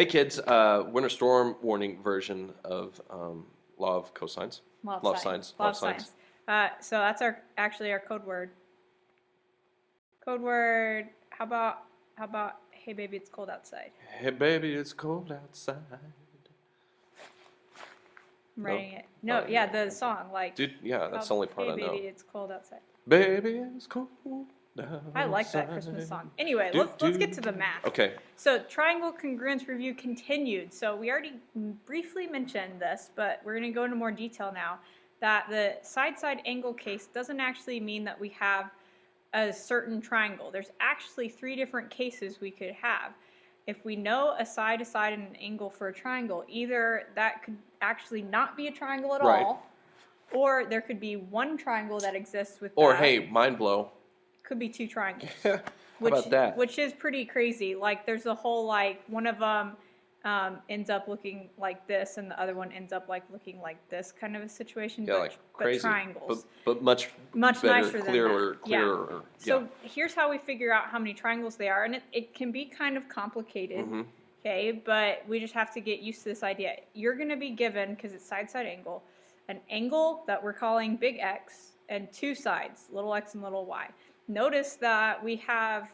Hey kids, winter storm warning version of law of cosines. Law Law of of science. sines. Law of science. So that's actually our code word. Code word. How about hey baby, it's cold outside. Hey baby, it's cold outside. I'm No? writing it. No, Oh, yeah, the song like. Dude, yeah, that's the only part hey I know. baby, it's cold outside. Baby, it's cold outside. I like that Christmas song. Anyway, Do, let's get to the math. Okay. So triangle congruence review continued. So we already briefly mentioned this, but we're going to go into more detail now. That the side-side angle case doesn't actually mean that we have a certain triangle. There's actually 3 different cases we could have. If we know a side-to-side and an angle for a triangle, either that could actually not be a triangle at Right. all, or there could be one triangle that exists with Or that. hey, mind blow. Could be 2 triangles. How about that? Which is pretty crazy. Like there's a whole like one of them ends up looking like this, and the other one ends up like looking like this kind of a situation. Yeah, like crazy. But triangles. But much Much better, nicer clearer, than that. clearer. Yeah. Yeah. So here's how we figure out how many triangles they are, and it can be kind of complicated. Mm-hmm. Okay, but we just have to get used to this idea. You're going to be given, because it's side-side angle, an angle that we're calling big X and 2 sides, little x and little y. Notice that we have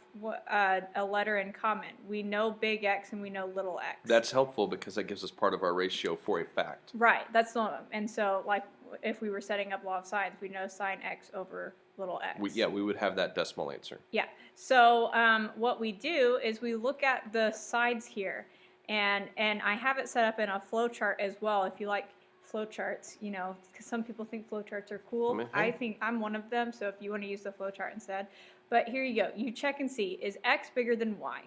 a letter in common. We know big X and we know little x. That's helpful because that gives us part of our ratio for a fact. Right. That's the one. And so, like, if we were setting up law of sines, we know sine x over little x. We would have that decimal answer. Yeah. So what we do is we look at the sides here, and I have it set up in a flow chart as well. If you like flow charts, you know, because some people think flow charts are cool. Mm-hmm. I think I'm one of them, so if you want to use the flow chart instead. But here you go. You check and see, is x bigger than y?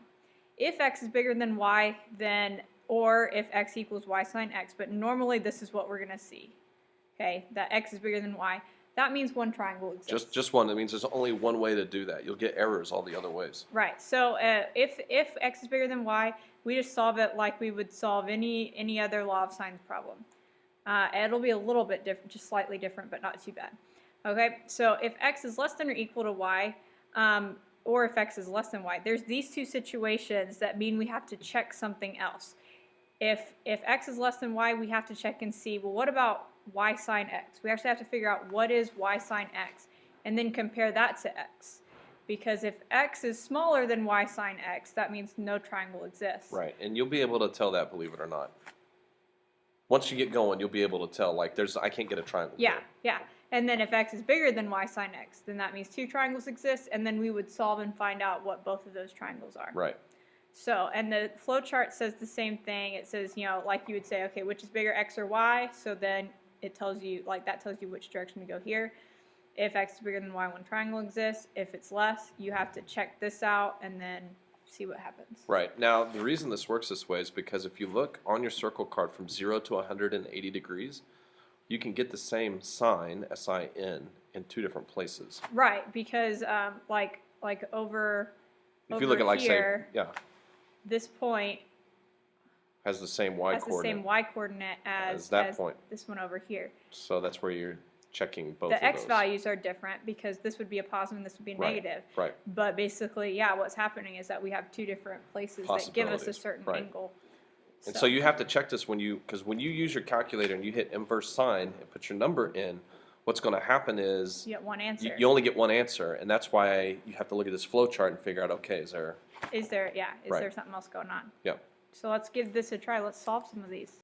If x is bigger than y, then, or if x equals y sine x, but normally this is what we're going to see, okay, that x is bigger than y. That means one triangle exists. Just one. That means there's only one way to do that. You'll get errors all the other ways. Right. So if x is bigger than y, we just solve it like we would solve any other law of sines problem. It'll be a little bit different, just slightly different, but not too bad. Okay, so if x is less than or equal to y, or if x is less than y, there's these 2 situations that mean we have to check something else. If x is less than y, we have to check and see, well, what about y sine x? We actually have to figure out what is y sine x, and then compare that to x. Because if x is smaller than y sine x, that means no triangle exists. Right, and you'll be able to tell that, believe it or not. Once you get going, you'll be able to tell, like, I can't get a triangle. Yeah, yeah. And then if x is bigger than y sine x, then that means 2 triangles exist, and then we would solve and find out what both of those triangles are. Right. So, and the flow chart says the same thing. It says, you know, like you would say, okay, which is bigger, x or y? So then it tells you, like, that tells you which direction to go here. If x is bigger than y, one triangle exists. If it's less, you have to check this out and then see what happens. Right. Now, the reason this works this way is because if you look on your circle card from 0 to 180 degrees, you can get the same sign, S-I-N, in 2 different places. Right, because like over If you look at, like, here, say, yeah, this point has the same y has the coordinate. same y coordinate as that point. this one over here. So that's where you're checking both The of x those. values are different because this would be a positive and this would be a Right, negative. right. But basically, yeah, what's happening is that we have 2 different places that give us a Possibilities, certain right. angle. And so you have to check this because when you use your calculator and you hit inverse sine and put your number in, what's going to happen is You get one answer. you only get one answer, and that's why you have to look at this flow chart and figure out, okay, is there Is there Right. something else going on? yeah. So let's give this a try. Let's solve some of these.